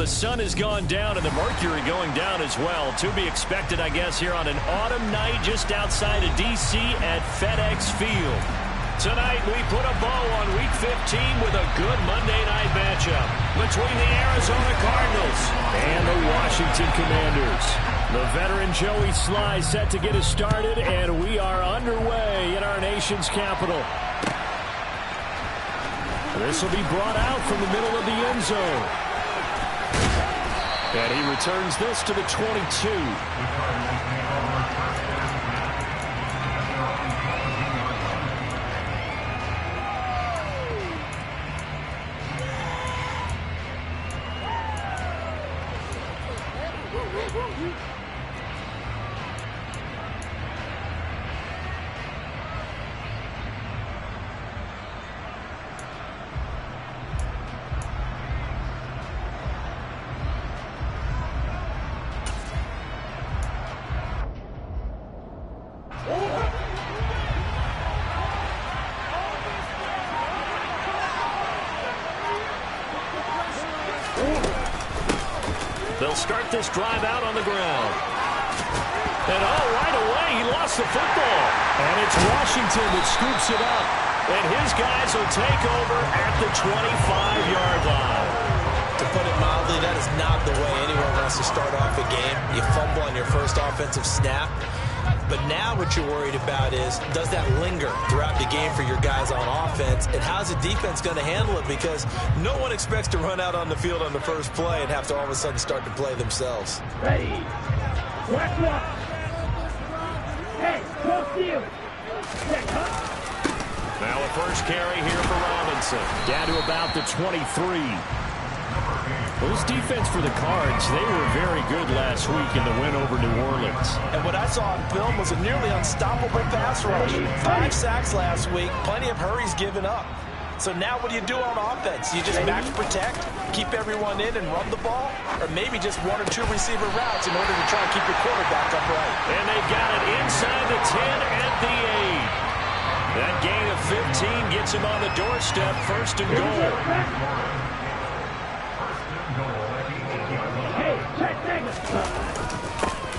the sun has gone down and the mercury going down as well. To be expected, I guess, here on an autumn night just outside of D.C. at FedEx Field. Tonight, we put a bow on Week 15 with a good Monday night matchup between the Arizona Cardinals and the Washington Commanders. The veteran Joey Sly set to get us started, and we are underway in our nation's capital. This will be brought out from the middle of the end zone. And he returns this to the 22. They'll start this drive out on the ground. And right away, he lost the football. And it's Washington that scoops it up. And his guys will take over at the 25-yard line. To put it mildly, that is not the way anyone wants to start off a game. You fumble on your first offensive snap. But now what you're worried about is, does that linger throughout the game for your guys on offense? And how's the defense going to handle it? Because no one expects to run out on the field on the first play and have to all of a sudden start to play themselves. Ready. Black one. Hey, close to you. Now a first carry here for Robinson. Down to about the 23. Well, this defense for the Cards, they were very good last week in the win over New Orleans. And what I saw on film was a nearly unstoppable pass rush. 5 sacks last week, plenty of hurries given up. So now what do you do on offense? You just match protect, keep everyone in and run the ball? Or maybe just 1 or 2 receiver routes in order to try and keep your quarterback upright? And they've got it inside the 10 at the 8. That gain of 15 gets him on the doorstep, first and goal.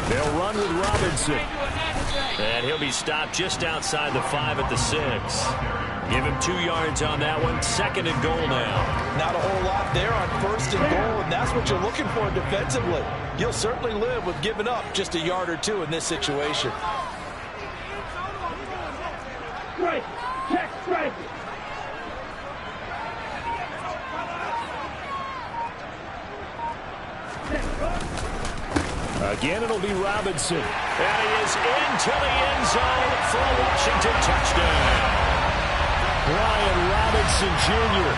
They'll run with Robinson. And he'll be stopped just outside the 5 at the 6. Give him 2 yards on that one. Second and goal now. Not a whole lot there on first and goal, and that's what you're looking for defensively. You'll certainly live with giving up just a yard or 2 in this situation. Strike. Check strike. Again, it'll be Robinson. And he is into the end zone for a Washington touchdown. Brian Robinson Jr.,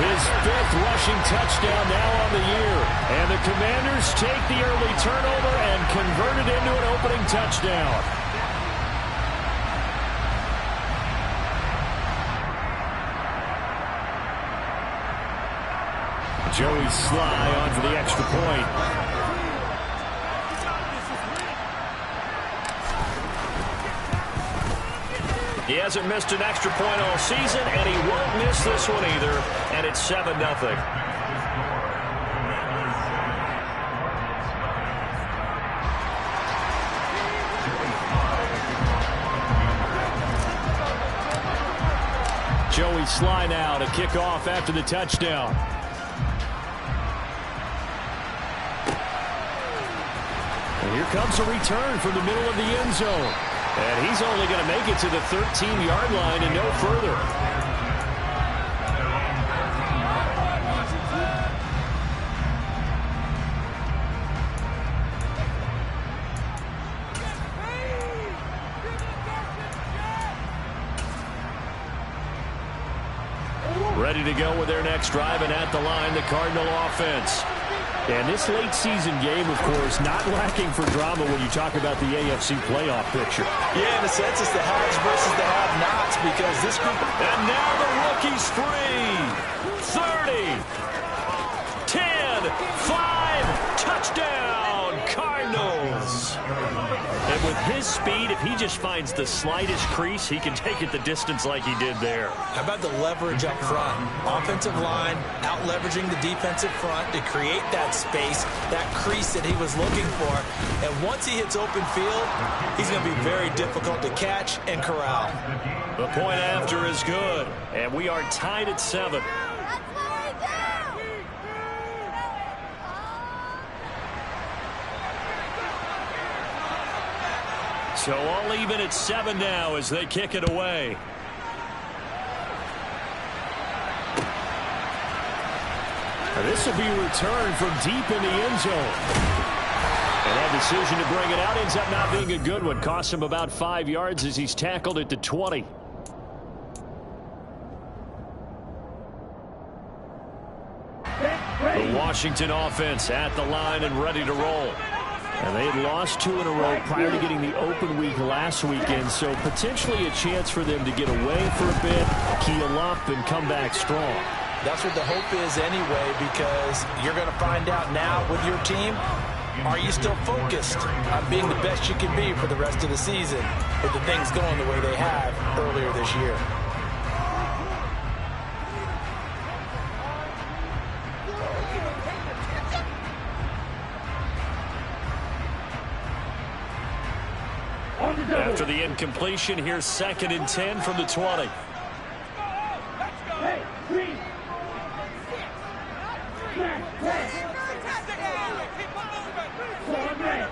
his 5th rushing touchdown now on the year. And the Commanders take the early turnover and convert it into an opening touchdown. Joey Sly on for the extra point. He hasn't missed an extra point all season, and he won't miss this one either, and it's 7-0. Joey Sly now to kick off after the touchdown. And here comes a return from the middle of the end zone. And he's only going to make it to the 13-yard line and no further. Ready to go with their next drive, and at the line, the Cardinal offense. And this late season game, of course, not lacking for drama when you talk about the AFC playoff picture. Yeah, in a sense, it's the haves versus the have-nots because this group... And now the rookie's free. 30, 10, 5, touchdown, Cardinals. And with his speed, if he just finds the slightest crease, he can take it the distance like he did there. How about the leverage up front? Offensive line out leveraging the defensive front to create that space, that crease that he was looking for. And once he hits open field, he's going to be very difficult to catch and corral. The point after is good, and we are tied at 7. So all even at 7 now as they kick it away. And this will be returned from deep in the end zone. And that decision to bring it out ends up not being a good one. Costs him about 5 yards as he's tackled at the 20. The Washington offense at the line and ready to roll. And they had lost 2 in a row prior to getting the open week last weekend, so potentially a chance for them to get away for a bit, keel up, and come back strong. That's what the hope is anyway, because you're going to find out now with your team, are you still focused on being the best you can be for the rest of the season with the things going the way they have earlier this year? After the incompletion, here's 2nd and 10 from the 20. Hey, green. Red. Forward red.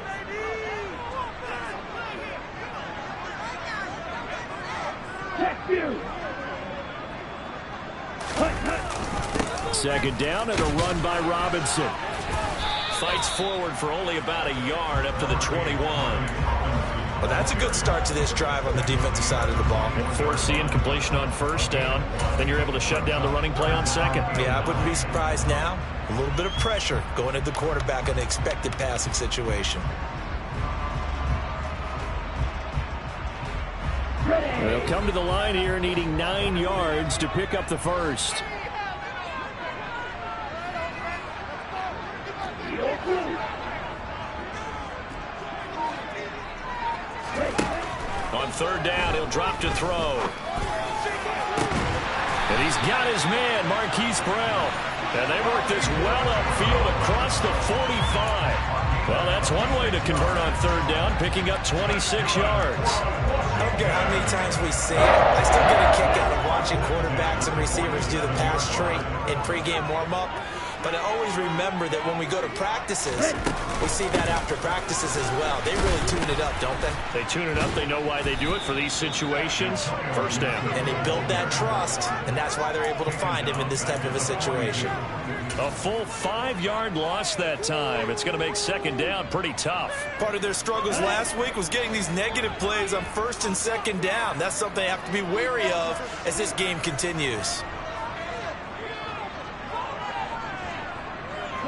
Check view. 2nd down and a run by Robinson. Fights forward for only about a yard up to the 21. Well, that's a good start to this drive on the defensive side of the ball. Force the incompletion on 1st down. Then you're able to shut down the running play on 2nd. Yeah, I wouldn't be surprised now. A little bit of pressure going at the quarterback in an expected passing situation. They'll come to the line here needing 9 yards to pick up the 1st. On 3rd down, he'll drop to throw. And he's got his man, Marquise Brown. And they work this well upfield across the 45. Well, that's one way to convert on 3rd down, picking up 26 yards. I don't care how many times we see it. I still get a kick out of watching quarterbacks and receivers do the pass tree in pregame warm-up. But I always remember that when we go to practices, we see that after practices as well. They really tune it up, don't they? They tune it up. They know why they do it for these situations. 1st down. And they build that trust, and that's why they're able to find him in this type of a situation. A full 5-yard loss that time. It's going to make 2nd down pretty tough. Part of their struggles last week was getting these negative plays on 1st and 2nd down. That's something they have to be wary of as this game continues.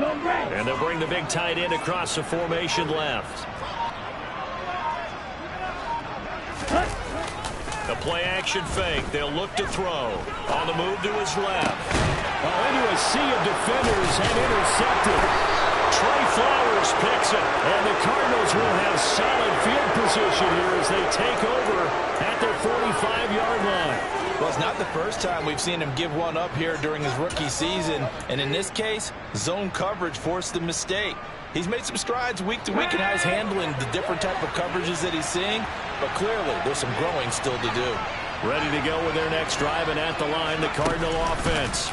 And they'll bring the big tight end across the formation left. The play-action fake. They'll look to throw. On the move to his left. Into a sea of defenders and intercepted. Trey Flowers picks it. And the Cardinals will have solid field position here as they take over at their 45-yard line. Well, it's not the first time we've seen him give one up here during his rookie season. And in this case, zone coverage forced the mistake. He's made some strides week to week in how he's handling the different type of coverages that he's seeing. But clearly, there's some growing still to do. Ready to go with their next drive, and at the line, the Cardinal offense.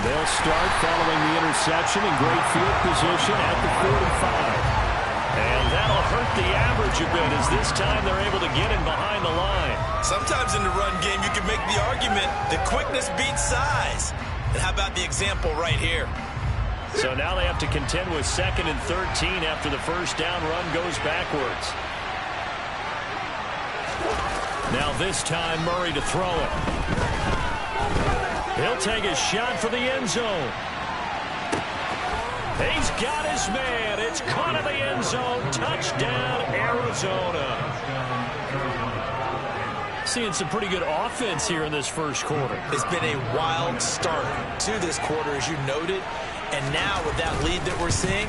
They'll start following the interception in great field position at the 45. And that'll hurt the average a bit as this time they're able to get in behind the line. Sometimes in the run game, you can make the argument that quickness beats size. And how about the example right here? So now they have to contend with 2nd and 13 after the 1st down run goes backwards. Now this time, Murray to throw it. He'll take a shot for the end zone. He's got his man. It's caught in the end zone. Touchdown, Arizona. Seeing some pretty good offense here in this 1st quarter. It's been a wild start to this quarter, as you noted. And now with that lead that we're seeing,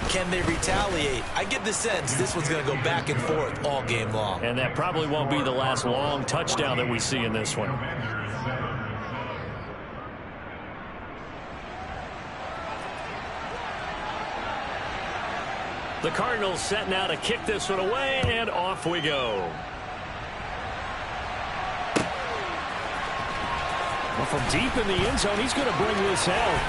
Can they retaliate? I get the sense this one's going to go back and forth all game long. And that probably won't be the last long touchdown that we see in this one. The Cardinals set now to kick this one away, and off we go. Well, from deep in the end zone, he's going to bring this out.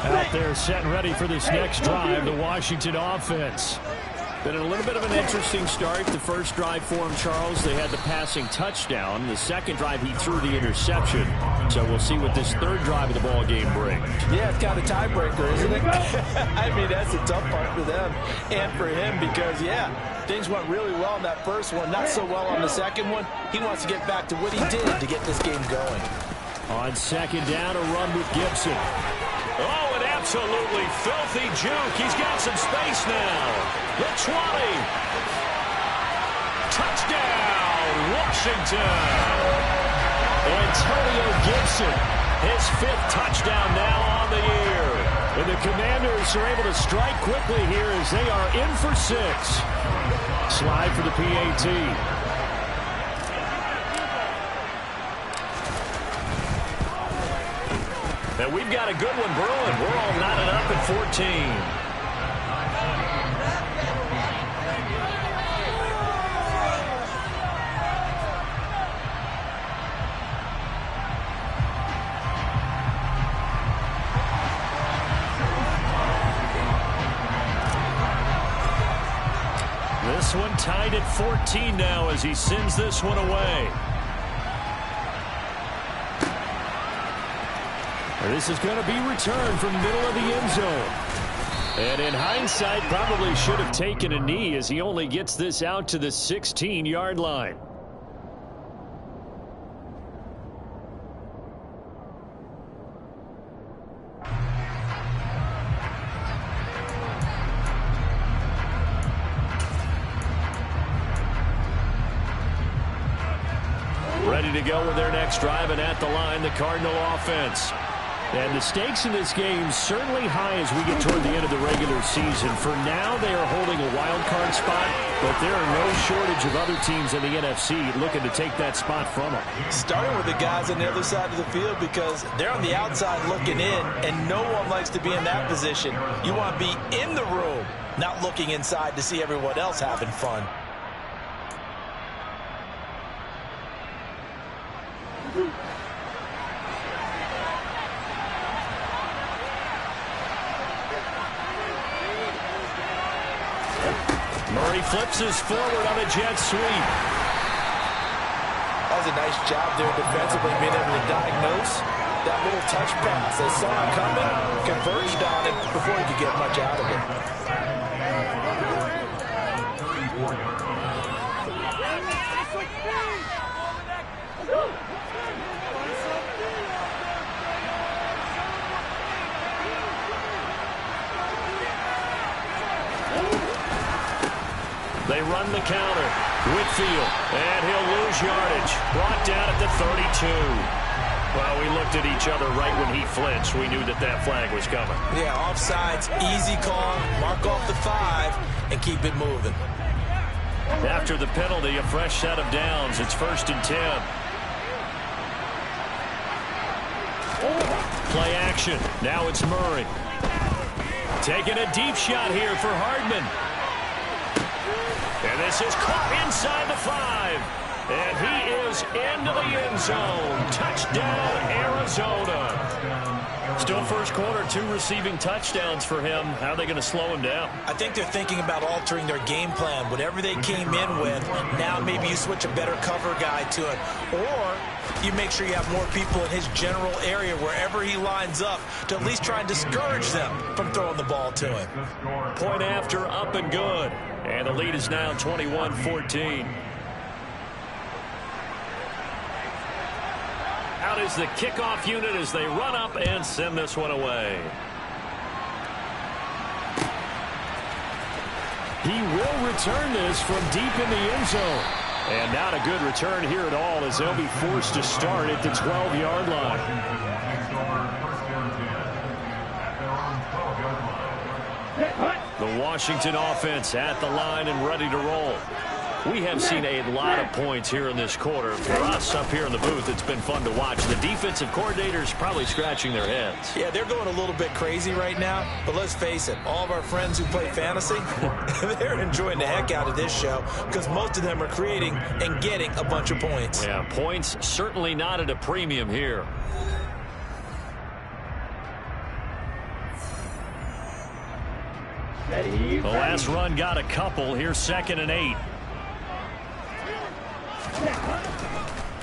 Out there set and ready for this next drive, the Washington offense. Been a little bit of an interesting start. The first drive for him, Charles, they had the passing touchdown. The second drive, he threw the interception. So we'll see what this third drive of the ball game brings. Yeah, it's kind of a tiebreaker, isn't it? I mean, that's a tough part for them and for him because, yeah, things went really well in that first one, not so well on the second one. He wants to get back to what he did to get this game going. On second down, a run with Gibson. Oh, an absolutely filthy juke. He's got some space now. The 20. Touchdown, Washington. Antonio Gibson, his 5th touchdown now on the year. And the Commanders are able to strike quickly here as they are in for 6. Slide for the PAT. And we've got a good one brewing. We're all knotted up at 14. This one tied at 14 now as he sends this one away. This is going to be returned from the middle of the end zone. And in hindsight, probably should have taken a knee as he only gets this out to the 16-yard line. Ready to go with their next drive, and at the line, the Cardinal offense. And the stakes in this game certainly high as we get toward the end of the regular season. For now, they are holding a wild card spot, but there are no shortage of other teams in the NFC looking to take that spot from them. Starting with the guys on the other side of the field because they're on the outside looking in, and no one likes to be in that position. You want to be in the room, not looking inside to see everyone else having fun. Murray flips us forward on a jet sweep. That was a nice job there defensively, being able to diagnose that little touch pass. They saw it coming, converged on it before he could get much out of it. They run the counter. Whitfield, and he'll lose yardage. Brought down at the 32. Well, we looked at each other right when he flinched. We knew that that flag was coming. Yeah, offsides, easy call. Mark off the 5 and keep it moving. After the penalty, a fresh set of downs. It's 1st and 10. Play action. Now it's Murray. Taking a deep shot here for Hardman. And this is caught inside the 5. And he is into the end zone. Touchdown, Arizona. Still first quarter, 2 receiving touchdowns for him. How are they going to slow him down? I think they're thinking about altering their game plan. Whatever they came in with, now maybe you switch a better cover guy to it. Or you make sure you have more people in his general area wherever he lines up to at least try and discourage them from throwing the ball to him. Point after, up and good. And the lead is now 21-14. Out is the kickoff unit as they run up and send this one away. He will return this from deep in the end zone. And not a good return here at all, as they'll be forced to start at the 12-yard line. The Washington offense at the line and ready to roll. We have seen a lot of points here in this quarter. For us up here in the booth, it's been fun to watch. The defensive coordinators probably scratching their heads. Yeah, they're going a little bit crazy right now. But let's face it, all of our friends who play fantasy, they're enjoying the heck out of this show because most of them are creating and getting a bunch of points. Yeah, points certainly not at a premium here. The last run got a couple. Here's 2nd and 8.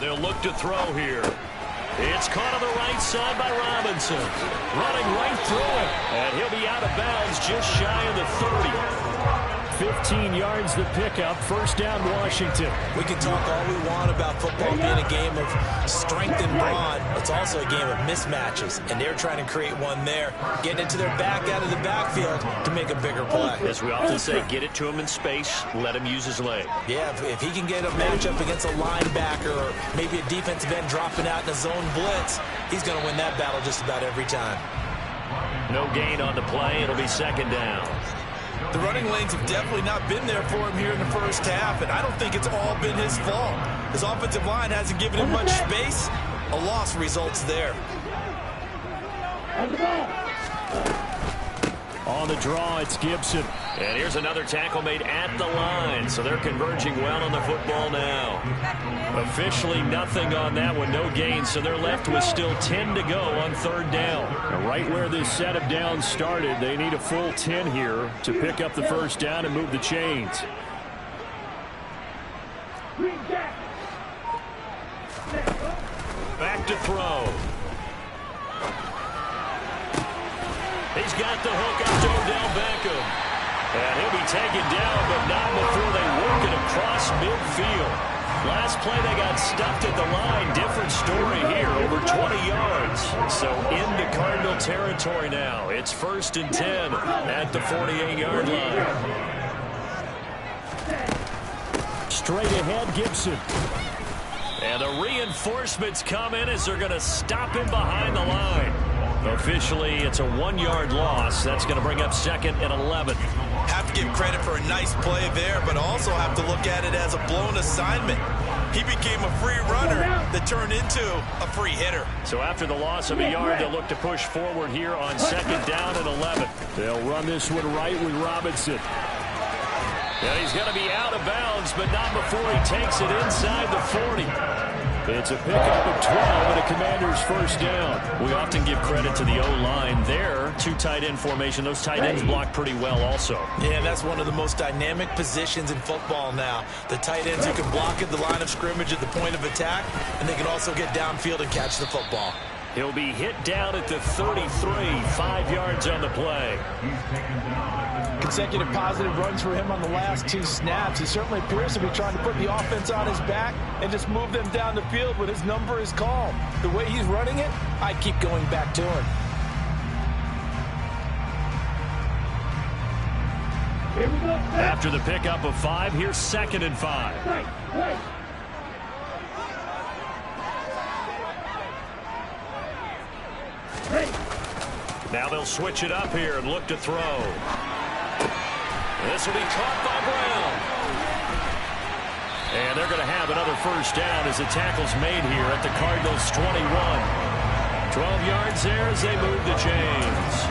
They'll look to throw here. It's caught on the right side by Robinson. Running right through it. And he'll be out of bounds just shy of the 30. 15 yards the pickup. First down, Washington. We can talk all we want about football being a game of strength and brawn. It's also a game of mismatches, and they're trying to create one there, getting into their back out of the backfield to make a bigger play. As we often say, get it to him in space, let him use his leg. Yeah, if he can get a matchup against a linebacker or maybe a defensive end dropping out in a zone blitz, he's going to win that battle just about every time. No gain on the play. It'll be 2nd down. The running lanes have definitely not been there for him here in the first half, and I don't think it's all been his fault. His offensive line hasn't given him much space. A loss results there. On the draw, it's Gibson. And here's another tackle made at the line, so they're converging well on the football now. Officially nothing on that one, no gain, so they're left with still 10 to go on 3rd down. And right where this set of downs started, they need a full 10 here to pick up the first down and move the chains. Back to throw. He's got the hook up to Odell Beckham. And he'll be taken down, but not before they work it across midfield. Last play, they got stuffed at the line. Different story here, over 20 yards. So into Cardinal territory now. It's 1st and 10 at the 48-yard line. Straight ahead, Gibson. And the reinforcements come in as they're going to stop him behind the line. Officially, it's a 1-yard loss. That's going to bring up 2nd and 11. Have to give credit for a nice play there, but also have to look at it as a blown assignment. He became a free runner that turned into a free hitter. So after the loss of a yard, they'll look to push forward here on 2nd down and 11. They'll run this one right with Robinson. Yeah, he's going to be out of bounds, but not before he takes it inside the 40. It's a pickup of 12 and a Commander's first down. We often give credit to the O-line there. 2 tight end formation. Those tight ends block pretty well also. Yeah, that's one of the most dynamic positions in football now. The tight ends who can block at the line of scrimmage at the point of attack, and they can also get downfield and catch the football. He'll be hit down at the 33, 5 yards on the play. Consecutive positive runs for him on the last 2 snaps. He certainly appears to be trying to put the offense on his back and just move them down the field when his number is called. The way he's running it, I'd keep going back to him. After the pickup of 5, here's 2nd and 5. Now they'll switch it up here and look to throw. This will be caught by Brown. And they're going to have another first down as the tackle's made here at the Cardinals' 21. 12 yards there as they move the chains.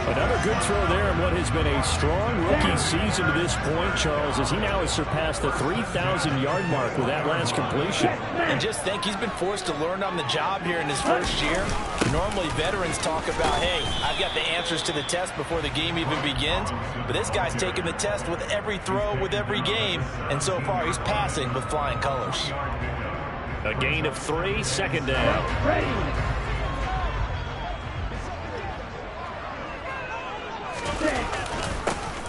Another good throw there in what has been a strong rookie season to this point, Charles, as he now has surpassed the 3,000-yard mark with that last completion. And just think, he's been forced to learn on the job here in his first year. Normally, veterans talk about, hey, I've got the answers to the test before the game even begins. But this guy's taking the test with every throw, with every game. And so far, he's passing with flying colors. A gain of 3, 2nd down.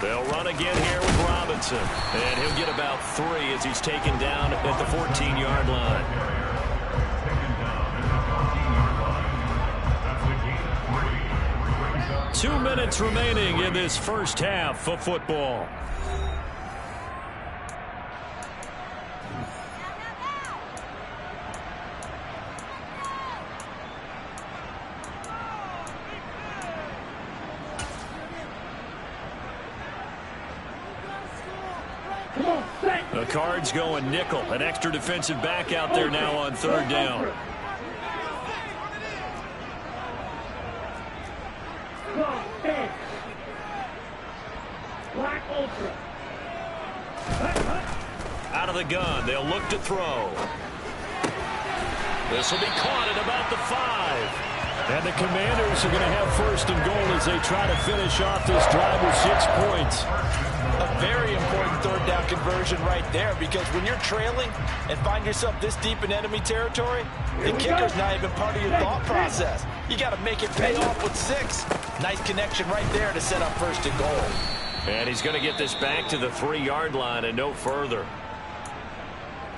They'll run again here with Robinson. And he'll get about 3 as he's taken down at the 14-yard line. Two minutes remaining in this first half of football. The Cards going nickel. An extra defensive back out there now on third down. Black Ultra. Out of the gun. They'll look to throw. This will be caught at about the 5. And the Commanders are going to have first and goal as they try to finish off this drive with 6 points. A very important third down conversion right there, because when you're trailing and find yourself this deep in enemy territory, the kicker's not even part of your thought process. You got to make it pay off with 6. Nice connection right there to set up first and goal. And he's going to get this back to the 3-yard line and no further.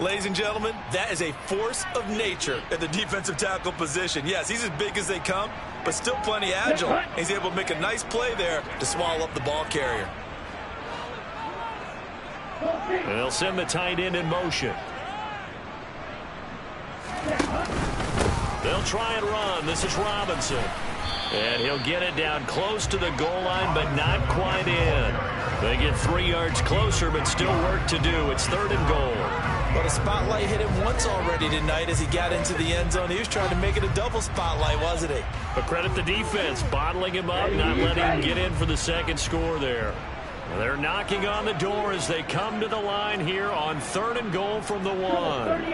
Ladies and gentlemen, that is a force of nature at the defensive tackle position. Yes, he's as big as they come, but still plenty agile. He's able to make a nice play there to swallow up the ball carrier. And they'll send the tight end in motion. They'll try and run. This is Robinson. And he'll get it down close to the goal line, but not quite in. They get 3 yards closer, but still work to do. It's third and goal. But a spotlight hit him once already tonight as he got into the end zone. He was trying to make it a double spotlight, wasn't he? But credit the defense, bottling him up, not letting him get in for the second score there. They're knocking on the door as they come to the line here on third and goal from the 1.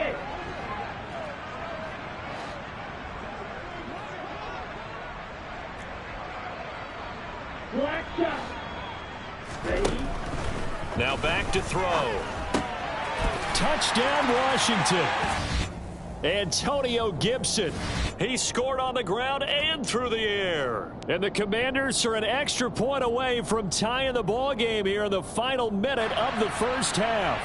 Black shot. Ready. Now back to throw. Touchdown, Washington. Antonio Gibson. He scored on the ground and through the air. And the Commanders are an extra point away from tying the ball game here in the final minute of the first half.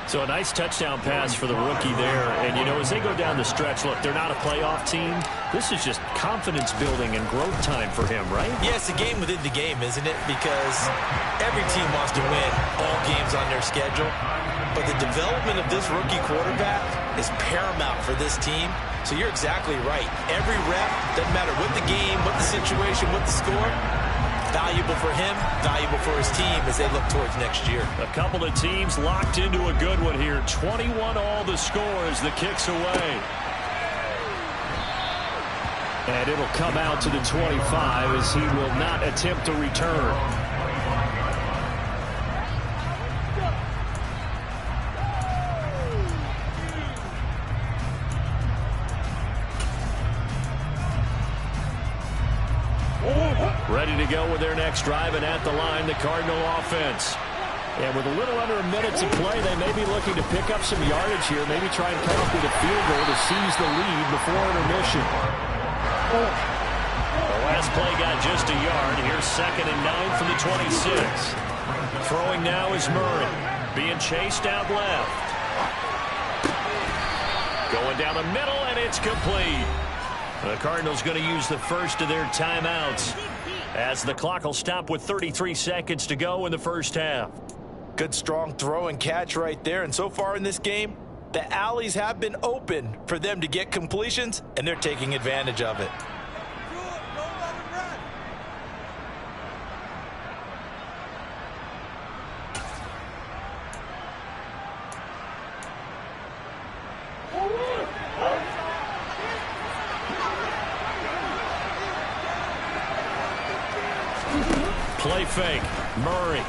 So a nice touchdown pass for the rookie there. And, you know, as they go down the stretch, look, they're not a playoff team. This is just confidence building and growth time for him, right? Yeah, it's a game within the game, isn't it? Because every team wants to win all games on their schedule. But the development of this rookie quarterback is paramount for this team. So you're exactly right. Every rep, doesn't matter what the game, what the situation, what the score, valuable for him, valuable for his team as they look towards next year. A couple of teams locked into a good one here. 21 all the score as the kick's away. And it'll come out to the 25 as he will not attempt to return. Ready to go with their next drive, and at the line, the Cardinal offense. And with a little under a minute to play, they may be looking to pick up some yardage here, maybe try and come up with a field goal to seize the lead before intermission. The last play got just a yard. Here's 2nd and 9 from the 26. Throwing now is Murray, being chased out left. Going down the middle, and it's complete. The Cardinals going to use the first of their timeouts as the clock will stop with 33 seconds to go in the first half. Good strong throw and catch right there. And so far in this game, the alleys have been open for them to get completions, and they're taking advantage of it. Play fake. Murray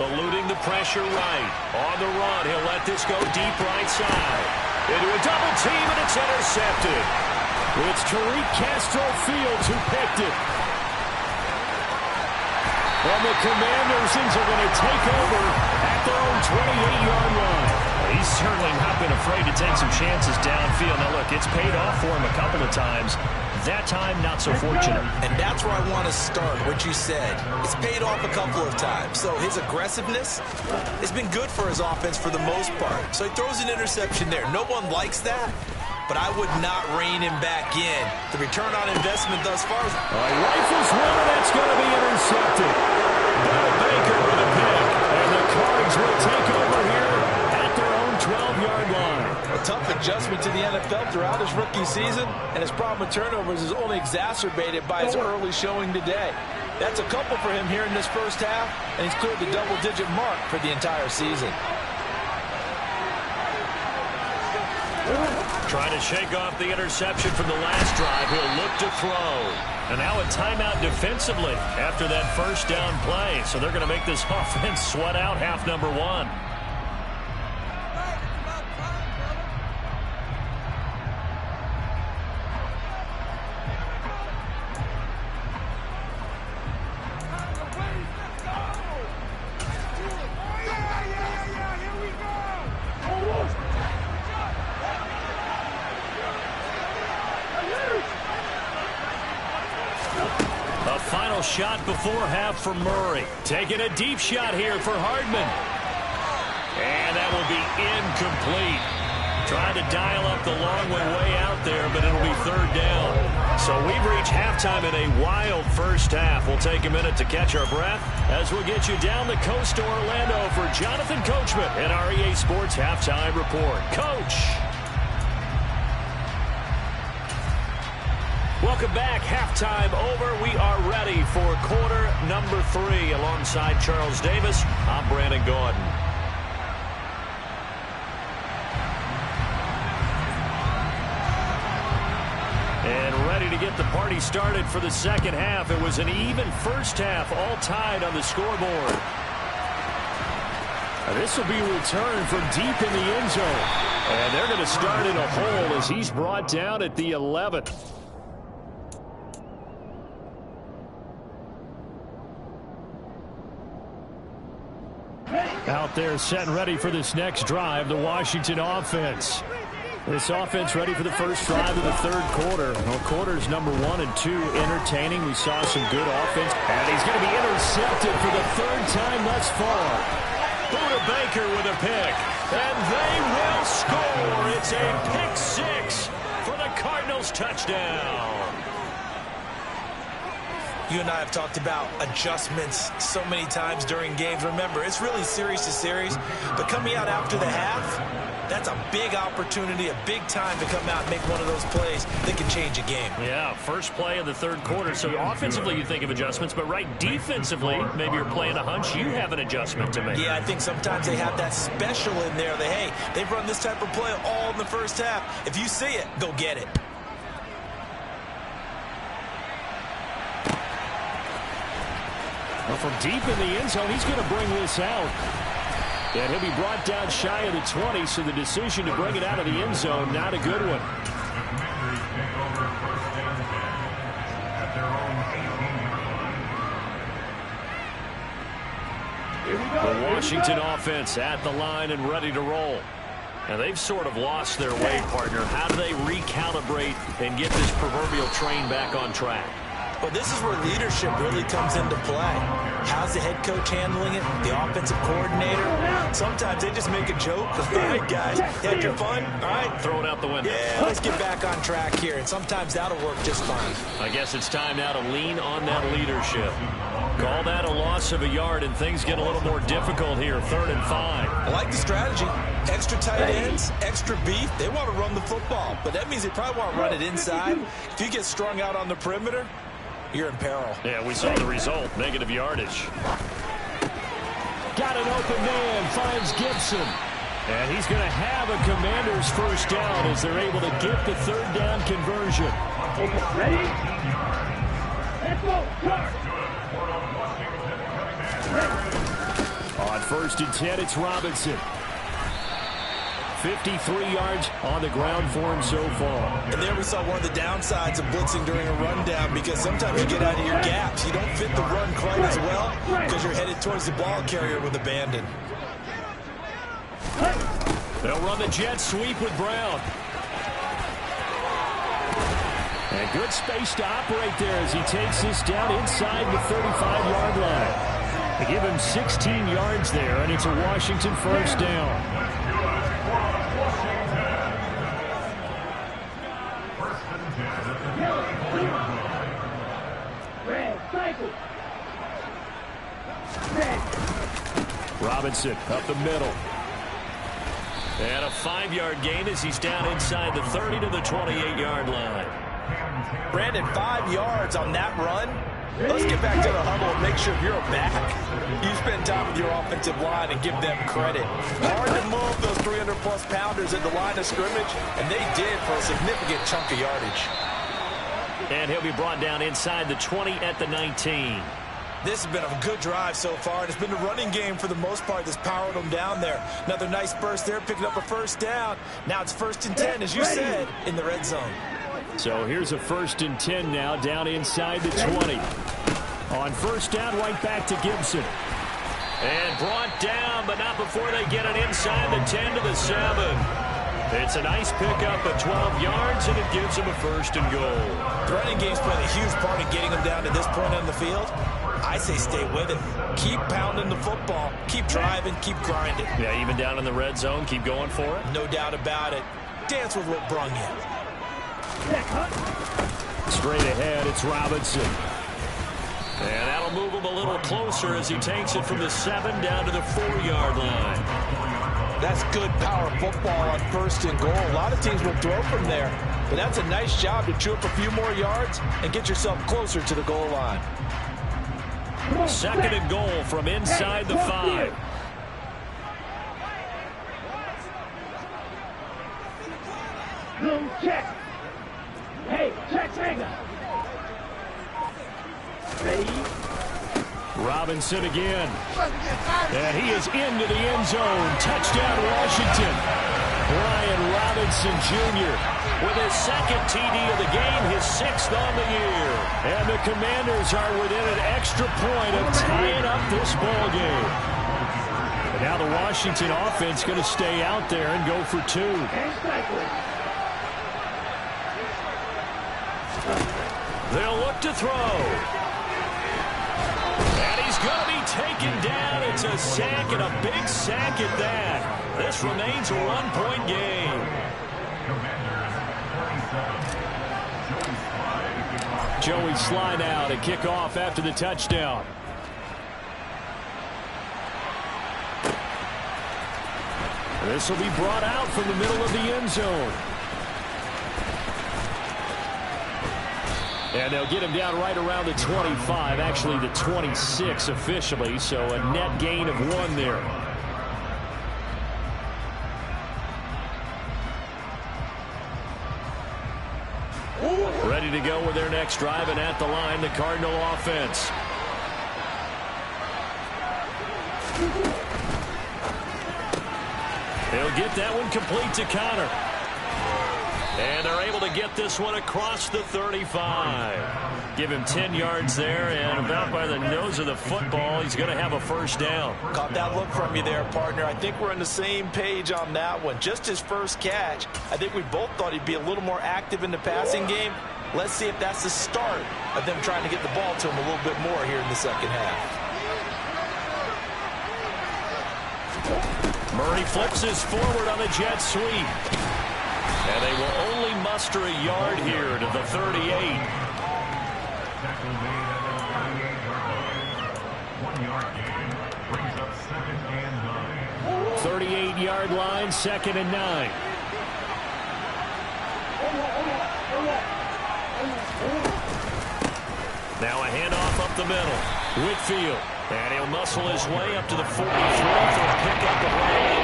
eluding the pressure right. On the run, he'll let this go deep right side. Into a double team, and it's intercepted. It's Tariq Castro-Fields who picked it. And the Commanders are going to take over at their own 28-yard line. He's certainly not been afraid to take some chances downfield. Now, look, it's paid off for him a couple of times. That time, not so fortunate. And that's where I want to start, what you said. It's paid off a couple of times. So his aggressiveness has been good for his offense for the most part. So he throws an interception there. No one likes that, but I would not rein him back in. The return on investment thus far is... Rifles one, and that's going to be intercepted. Baker with a pick. And the Cards will take over here at their own 12-yard line. A tough adjustment to the NFL throughout his rookie season, and his problem with turnovers is only exacerbated by his early showing today. That's a couple for him here in this first half, and he's cleared the double-digit mark for the entire season. Trying to shake off the interception from the last drive. He'll look to throw. And now a timeout defensively after that first down play. So they're going to make this offense sweat out half number one. Final shot before half for Murray. Taking a deep shot here for Hardman. And that will be incomplete. Trying to dial up the long one way out there, but it'll be third down. So we've reached halftime in a wild first half. We'll take a minute to catch our breath as we'll get you down the coast to Orlando for Jonathan Coachman at our EA Sports Halftime Report. Coach. Welcome back. Halftime over. We are ready for quarter number 3. Alongside Charles Davis, I'm Brandon Gaudin. And ready to get the party started for the second half. It was an even first half, all tied on the scoreboard. This will be a return from deep in the end zone. And they're going to start in a hole as he's brought down at the 11th. Out there set and ready for this next drive, the Washington offense. This offense ready for the first drive of the third quarter. Well, quarters number 1 and 2 entertaining. We saw some good offense. And he's going to be intercepted for the third time thus far. Buda Baker with a pick. And they will score. It's a pick 6 for the Cardinals touchdown. You and I have talked about adjustments so many times during games. Remember, it's really series to series. But coming out after the half, that's a big opportunity, a big time to come out and make one of those plays that can change a game. Yeah, first play of the third quarter. So offensively, you think of adjustments. But right defensively, maybe you're playing a hunch. You have an adjustment to make. Yeah, I think sometimes they have that special in there that, hey, they've run this type of play all in the first half. If you see it, go get it. Well, from deep in the end zone, he's going to bring this out. And he'll be brought down shy of the 20, so the decision to bring it out of the end zone, not a good one. The Washington offense at the line and ready to roll. And they've sort of lost their way, partner. How do they recalibrate and get this proverbial train back on track? Well, this is where leadership really comes into play. How's the head coach handling it? The offensive coordinator? Sometimes they just make a joke. All right, guys, you had your fun? All right. Throw it out the window. Yeah, let's get back on track here. And sometimes that'll work just fine. I guess it's time now to lean on that leadership. Call that a loss of a yard, and things get a little more difficult here. 3rd and 5. I like the strategy. Extra tight ends, extra beef. They want to run the football, but that means they probably want to run it inside. If you get strung out on the perimeter, you're in peril. Yeah, we saw the result. Negative yardage. Got an open man. Finds Gibson. And he's going to have a Commander's first down as they're able to get the third down conversion. Ready? Let's go. Start. On 1st and 10, it's Robinson. 53 yards on the ground for him so far. And there we saw one of the downsides of blitzing during a rundown, because sometimes you get out of your gaps. You don't fit the run quite as well because you're headed towards the ball carrier with abandon. They'll run the jet sweep with Brown. And good space to operate there as he takes this down inside the 35-yard line. They give him 16 yards there, and it's a Washington first down. Robinson up the middle. And a 5-yard gain as he's down inside the 30 to the 28-yard line. Brandon, 5 yards on that run. Let's get back to the huddle and make sure you're back. You spend time with your offensive line and give them credit. Hard to move those 300-plus pounders at the line of scrimmage, and they did for a significant chunk of yardage. And he'll be brought down inside the 20 at the 19. This has been a good drive so far, and it's been the running game for the most part that's powered them down there. Another nice burst there, picking up a first down. Now it's 1st and 10, as you said, in the red zone. So here's a 1st and 10 now, down inside the 20. On 1st down, right back to Gibson. And brought down, but not before they get it inside the 10 to the 7. It's a nice pickup of 12 yards, and it gives them a 1st and goal. The running game's playing a huge part in getting them down to this point on the field. I say stay with it. Keep pounding the football. Keep driving. Keep grinding. Yeah, even down in the red zone, keep going for it. No doubt about it. Dance with what brung you. Straight ahead, it's Robinson. And that'll move him a little closer as he takes it from the 7 down to the 4-yard line. That's good power football on 1st and goal. A lot of teams will throw from there, but that's a nice job to chew up a few more yards and get yourself closer to the goal line. 2nd and goal from inside the 5. Room check. Hey, check hanger. Ready? Robinson again. And he is into the end zone. Touchdown, Washington. Brian Robinson Jr. with his 2nd TD of the game, his 6th on the year. And the Commanders are within an extra point of tying up this ball game. And now the Washington offense going to stay out there and go for 2. They'll look to throw. And he's going to be taken down. It's a sack, and a big sack at that. This remains a 1-point game. Joey Slye now to kick off after the touchdown. This will be brought out from the middle of the end zone. And they'll get him down right around the 25, actually the 26 officially, so a net gain of 1 there. Ready to go with their next drive, and at the line, the Cardinal offense. They'll get that one complete to Connor. And they're able to get this one across the 35. Give him 10 yards there, and about by the nose of the football, he's going to have a 1st down. Caught that look from you there, partner. I think we're on the same page on that one. Just his first catch. I think we both thought he'd be a little more active in the passing game. Let's see if that's the start of them trying to get the ball to him a little bit more here in the 2nd half. Murray flips his forward on the jet sweep. And they will only muster a yard here to the 38. 38-yard line, 2nd and 9. Now a handoff up the middle. Whitfield. And he'll muscle his way up to the 43 for a pickup of right.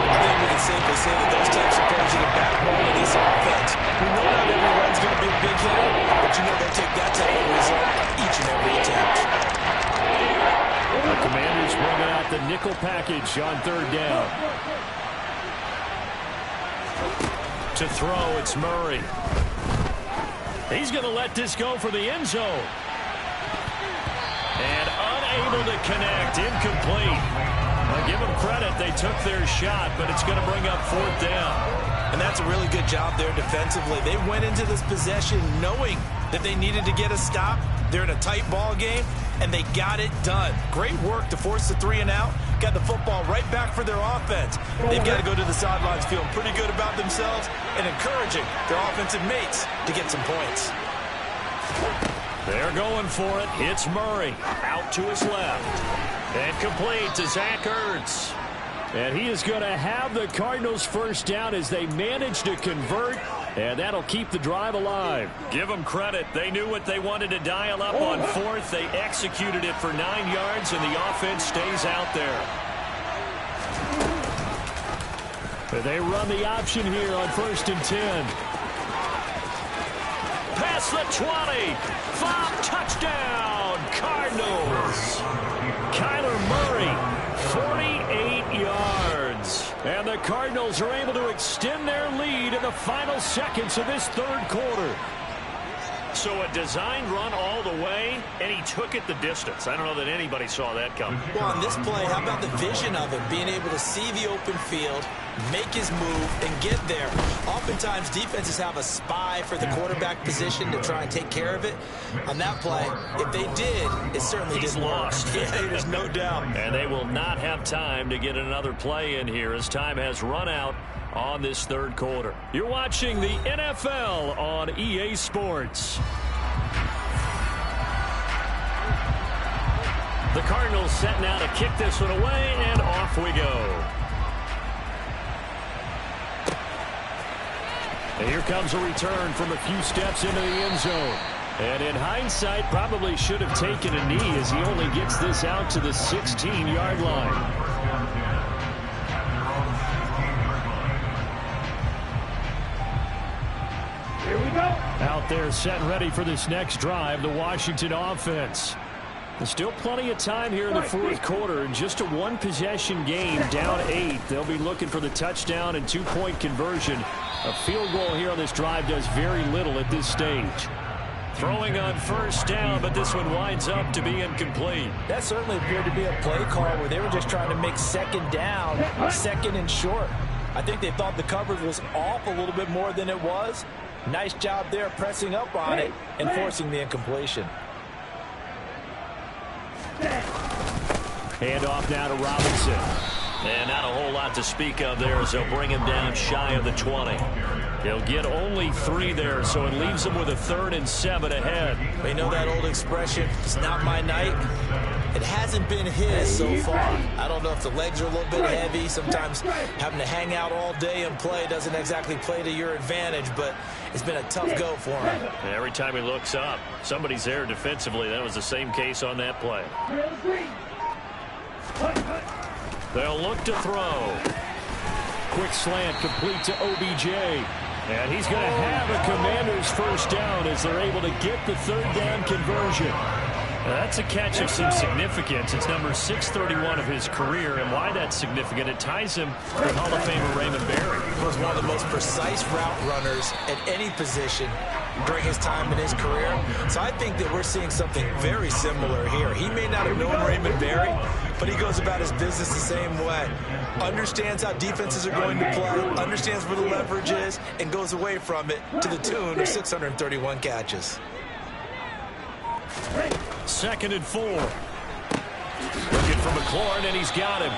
I think we can safely say that those types of players are the backbone of this offense. We know not every run's going to be a big hitter, but you know they'll take that type of result each and every attempt. The Commanders bringing out the nickel package on 3rd down. To throw, it's Murray. He's going to let this go for the end zone. And unable to connect, incomplete. I'll give them credit, they took their shot, but it's going to bring up 4th down. And that's a really good job there defensively. They went into this possession knowing that they needed to get a stop. They're in a tight ball game, and they got it done. Great work to force the 3 and out. Got the football right back for their offense. They've got to go to the sidelines feeling pretty good about themselves and encouraging their offensive mates to get some points. They're going for it. It's Murray out to his left. And complete to Zach Ertz. And he is going to have the Cardinals' 1st down as they manage to convert And that'll keep the drive alive. Give them credit. They knew what they wanted to dial up on fourth. They executed it for 9 yards, and the offense stays out there. They run the option here on 1st and 10. Past the 20. 5 touchdown. Cardinals. Kyler Murray, 48 yards. And the Cardinals are able to extend their lead in the final seconds of this third quarter. So a designed run all the way, and he took it the distance. I don't know that anybody saw that coming. Well, on this play, how about the vision of him, being able to see the open field, make his move, and get there. Oftentimes, defenses have a spy for the quarterback position to try and take care of it. On that play, if they did, it certainly didn't work. Yeah, there's no doubt. And they will not have time to get another play in here as time has run out on this third quarter. You're watching the NFL on EA Sports. The Cardinals set now to kick this one away, and off we go. And here comes a return from a few steps into the end zone. And in hindsight, probably should have taken a knee as he only gets this out to the 16-yard line. Here we go. Out there set and ready for this next drive, the Washington offense. There's still plenty of time here in the fourth quarter. Just a one-possession game, down 8. They'll be looking for the touchdown and two-point conversion. A field goal here on this drive does very little at this stage. Throwing on first down, but this one winds up to be incomplete. That certainly appeared to be a play call where they were just trying to make second down, second and short. I think they thought the coverage was off a little bit more than it was. Nice job there pressing up on it and forcing the incompletion. Hand off now to Robinson. And not a whole lot to speak of there as they'll bring him down shy of the 20. He'll get only 3 there, so it leaves him with a 3rd and 7 ahead. We know that old expression, it's not my night. It hasn't been his so far. I don't know if the legs are a little bit heavy. Sometimes having to hang out all day and play doesn't exactly play to your advantage, but it's been a tough go for him. And every time he looks up, somebody's there defensively. That was the same case on that play. They'll look to throw. Quick slant complete to OBJ. And he's going to have a Commanders first down as they're able to get the 3rd down conversion. Now that's a catch of some significance. It's number 631 of his career, and why that's significant, it ties him with Hall of Famer Raymond Berry. He was one of the most precise route runners at any position during his time in his career. So I think that we're seeing something very similar here. He may not have known Raymond Berry, but he goes about his business the same way. Understands how defenses are going to play, understands where the leverage is, and goes away from it to the tune of 631 catches. 2nd and 4. Looking for McLaurin, and he's got him.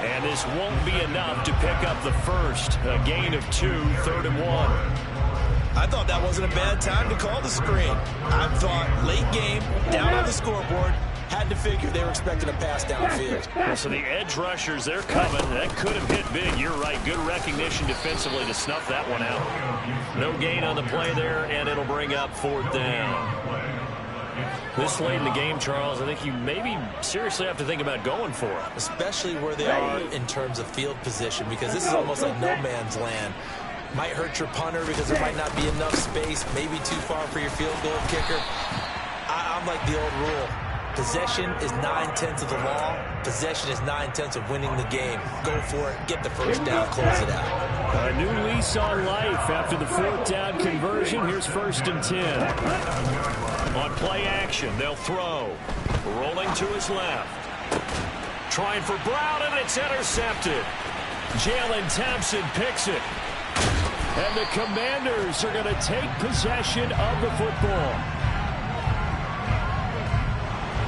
And this won't be enough to pick up the first. A gain of 2, 3rd and 1. I thought that wasn't a bad time to call the screen. I thought late game, down on the scoreboard, had to figure they were expecting a pass downfield. Well, so the edge rushers, they're coming. That could have hit big. You're right. Good recognition defensively to snuff that one out. No gain on the play there, and it'll bring up 4th down. This late in the game, Charles, I think you maybe seriously have to think about going for it. Especially where they are in terms of field position, because this is almost like no man's land. Might hurt your punter because there might not be enough space, maybe too far for your field goal kicker. I'm like the old rule. Possession is 9/10 of the law. Possession is 9/10 of winning the game. Go for it. Get the first down. Close it out. A new lease on life after the 4th down conversion. Here's 1st and 10. On play action, they'll throw. Rolling to his left. Trying for Brown, and it's intercepted. Jalen Thompson picks it. And the Commanders are going to take possession of the football.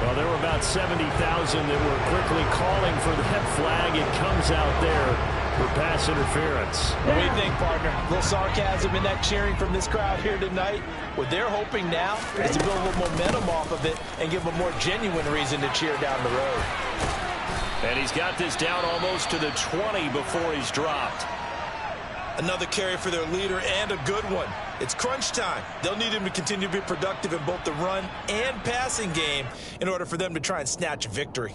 Well, there were about 70,000 that were quickly calling for that flag. It comes out there for pass interference. What do you think, partner? A little sarcasm in that cheering from this crowd here tonight. What they're hoping now is to build a little momentum off of it and give them a more genuine reason to cheer down the road. And he's got this down almost to the 20 before he's dropped. Another carry for their leader, and a good one. It's crunch time. They'll need him to continue to be productive in both the run and passing game in order for them to try and snatch a victory.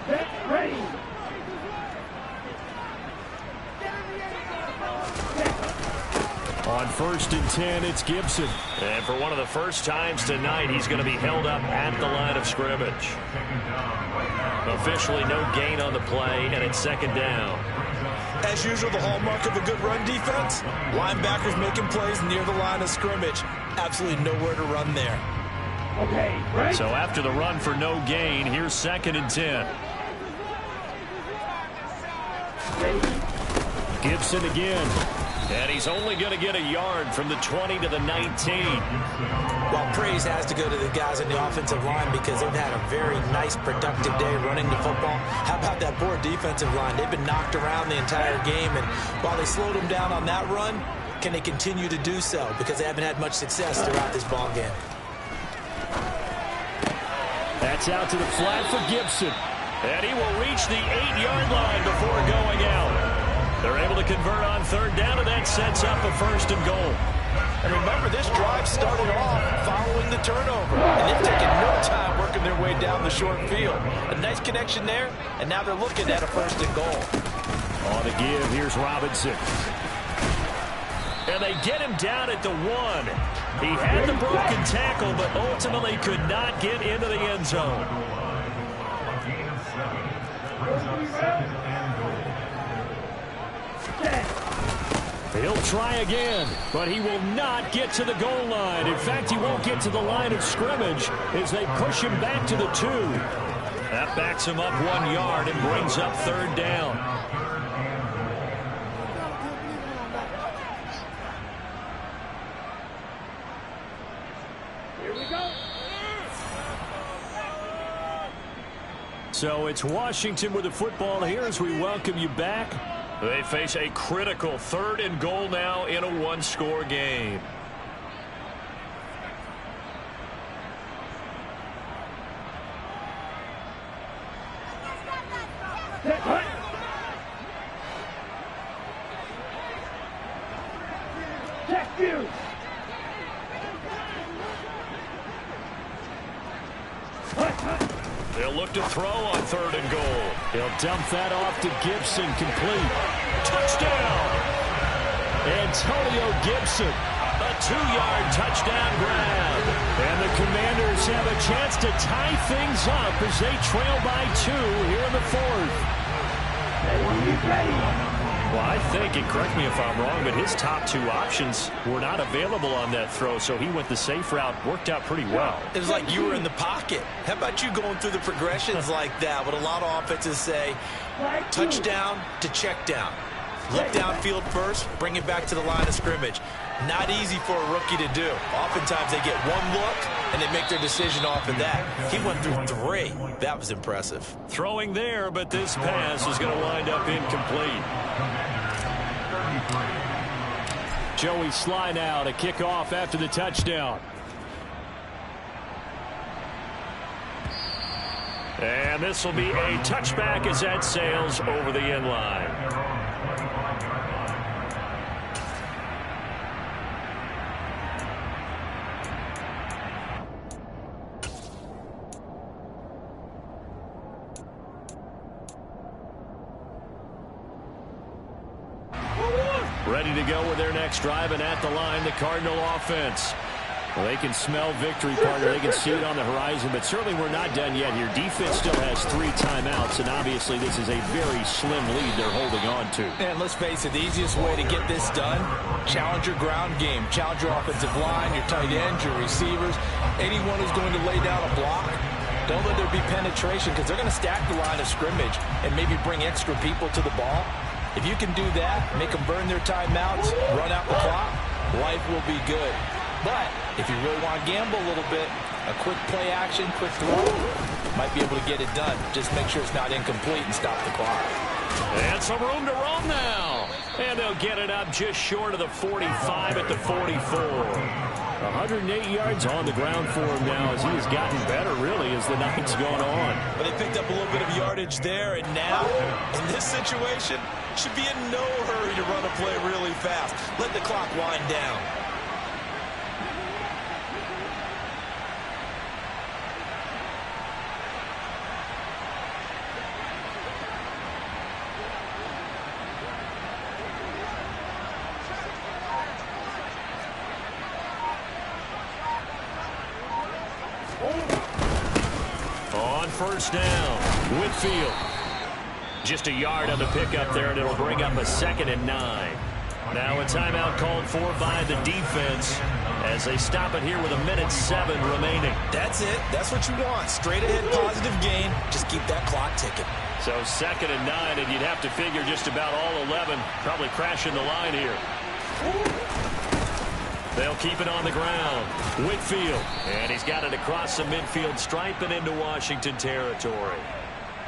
Get ready. On 1st and 10, it's Gibson. And for one of the first times tonight, he's going to be held up at the line of scrimmage. Officially no gain on the play, and it's 2nd down. As usual, the hallmark of a good run defense, linebackers making plays near the line of scrimmage. Absolutely nowhere to run there. Okay, right. So after the run for no gain, here's 2nd and 10. Gibson again. And he's only going to get a yard from the 20 to the 19. While praise has to go to the guys in the offensive line because they've had a very nice, productive day running the football, how about that poor defensive line? They've been knocked around the entire game, and while they slowed them down on that run, can they continue to do so? Because they haven't had much success throughout this ball game. That's out to the flat for Gibson. And he will reach the 8-yard line before going out. They're able to convert on 3rd down, and that sets up a 1st and goal. And remember, this drive started off following the turnover. And they've taken no time working their way down the short field. A nice connection there, and now they're looking at a 1st and goal. On the give, here's Robinson. And they get him down at the 1. He had the broken tackle, but ultimately could not get into the end zone. He'll try again, but he will not get to the goal line. In fact, he won't get to the line of scrimmage as they push him back to the 2. That backs him up 1 yard and brings up 3rd down. Here we go. So it's Washington with the football here as we welcome you back. They face a critical 3rd and goal now in a 1-score game. Check you. They'll look to throw on 3rd and goal. He'll dump that off to Gibson, complete. Touchdown! Antonio Gibson, a 2-yard touchdown grab. And the Commanders have a chance to tie things up as they trail by 2 here in the 4th. Well, I think, and correct me if I'm wrong, but his top 2 options were not available on that throw, so he went the safe route. Worked out pretty well. It was like you were in the pocket. How about you going through the progressions like that? What a lot of offenses say, touchdown to check down. Look downfield first, bring it back to the line of scrimmage. Not easy for a rookie to do. Oftentimes they get 1 look, and they make their decision off of that. He went through 3. That was impressive. Throwing there, but this pass is going to wind up incomplete. Joey Sly now to kick off after the touchdown. And this will be a touchback as that sails over the end line. Ready to go with their next drive, and at the line, the Cardinal offense. Well, they can smell victory, partner. They can see it on the horizon, but certainly we're not done yet here. Defense still has 3 timeouts, and obviously this is a very slim lead they're holding on to. And let's face it, the easiest way to get this done, challenge your ground game. Challenge your offensive line, your tight ends, your receivers, anyone who's going to lay down a block. Don't let there be penetration because they're going to stack the line of scrimmage and maybe bring extra people to the ball. If you can do that, make them burn their timeouts, run out the clock, life will be good. But if you really want to gamble a little bit, a quick play action, quick throw, might be able to get it done. Just make sure it's not incomplete and stop the clock. And some room to roam now. And they'll get it up just short of the 45 at the 44. 108 yards on the ground for him now as he has gotten better, really, as the night's gone on. But they picked up a little bit of yardage there, and now, in this situation, should be in no hurry to run a play really fast. Let the clock wind down. On first down, Whitfield. Just a yard on the pickup there, and it'll bring up a 2nd and 9. Now a timeout called for by the defense as they stop it here with 1:07 remaining. That's it. That's what you want. Straight ahead positive gain. Just keep that clock ticking. So 2nd and 9, and you'd have to figure just about all 11 probably crashing the line here. They'll keep it on the ground. Whitfield, and he's got it across the midfield stripe and into Washington territory.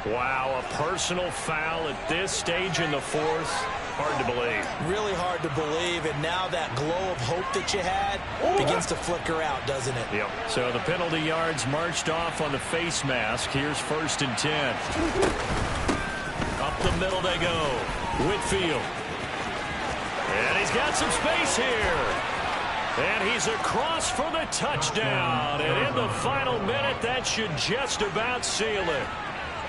Wow, a personal foul at this stage in the 4th. Hard to believe. Really hard to believe, and now that glow of hope that you had begins to flicker out, doesn't it? Yep. So the penalty yards marched off on the face mask. Here's 1st and 10. Up the middle they go. Whitfield. And he's got some space here. And he's across for the touchdown. And in the final minute, that should just about seal it.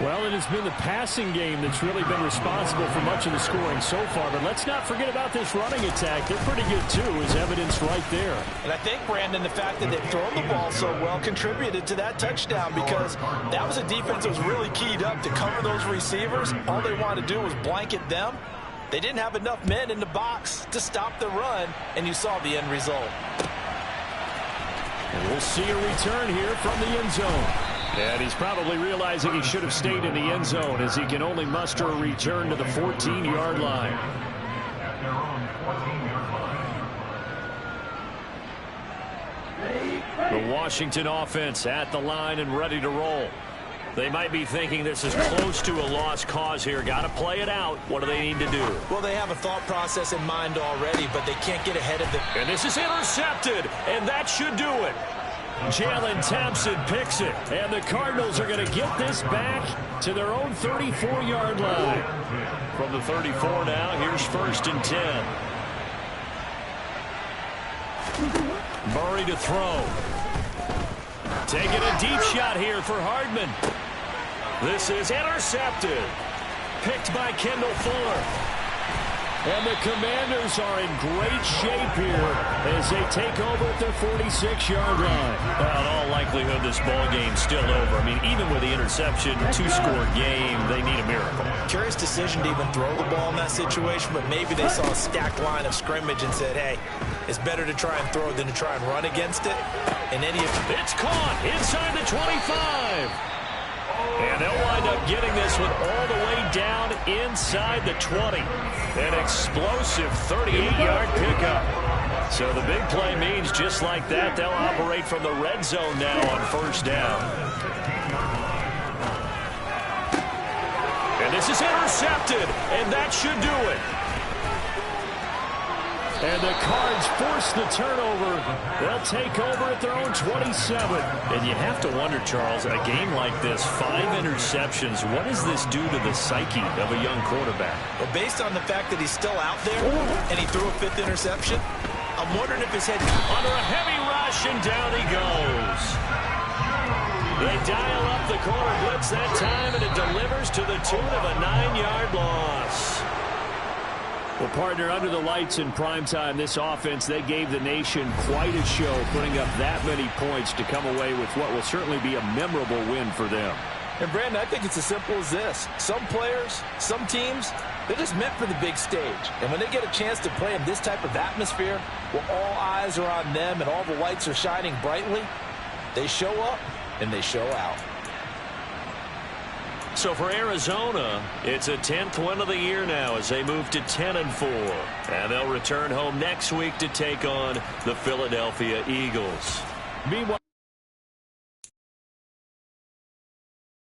Well, it has been the passing game that's really been responsible for much of the scoring so far. But let's not forget about this running attack. They're pretty good, too, as evidenced right there. And I think, Brandon, the fact that they've thrown the ball so well contributed to that touchdown because that was a defense that was really keyed up to cover those receivers. All they wanted to do was blanket them. They didn't have enough men in the box to stop the run, and you saw the end result. And we'll see a return here from the end zone. And he's probably realizing he should have stayed in the end zone as he can only muster a return to the 14-yard line. The Washington offense at the line and ready to roll. They might be thinking this is close to a lost cause here. Got to play it out. What do they need to do? Well, they have a thought process in mind already, but they can't get ahead of it. And this is intercepted, and that should do it. Jalen Thompson picks it, and the Cardinals are going to get this back to their own 34-yard line. From the 34 now, here's 1st and 10. Murray to throw. Taking a deep shot here for Hardman. This is intercepted. Picked by Kendall Fuller. And the Commanders are in great shape here as they take over at their 46-yard line. Well, in all likelihood, this ball game's still over. I mean, even with the interception, 2-score game, they need a miracle. Curious decision to even throw the ball in that situation, but maybe they saw a stacked line of scrimmage and said, hey, it's better to try and throw than to try and run against it. And it's caught inside the 25. And they'll wind up getting this one all the way down inside the 20. An explosive 38-yard pickup. So the big play means just like that, they'll operate from the red zone now on 1st down. And this is intercepted, and that should do it. And the Cards force the turnover. They'll take over at their own 27. And you have to wonder, Charles, a game like this, 5 interceptions, what does this do to the psyche of a young quarterback? Well, based on the fact that he's still out there and he threw a 5th interception, I'm wondering if his head... Under a heavy rush, and down he goes. They dial up the corner blitz that time, and it delivers to the tune of a 9-yard loss. Well, partner, under the lights in primetime, this offense, they gave the nation quite a show, putting up that many points to come away with what will certainly be a memorable win for them. And, Brandon, I think it's as simple as this. Some players, some teams, they're just meant for the big stage. And when they get a chance to play in this type of atmosphere, where all eyes are on them and all the lights are shining brightly, they show up and they show out. So for Arizona, it's a 10th win of the year now as they move to 10-4. And they'll return home next week to take on the Philadelphia Eagles. Meanwhile,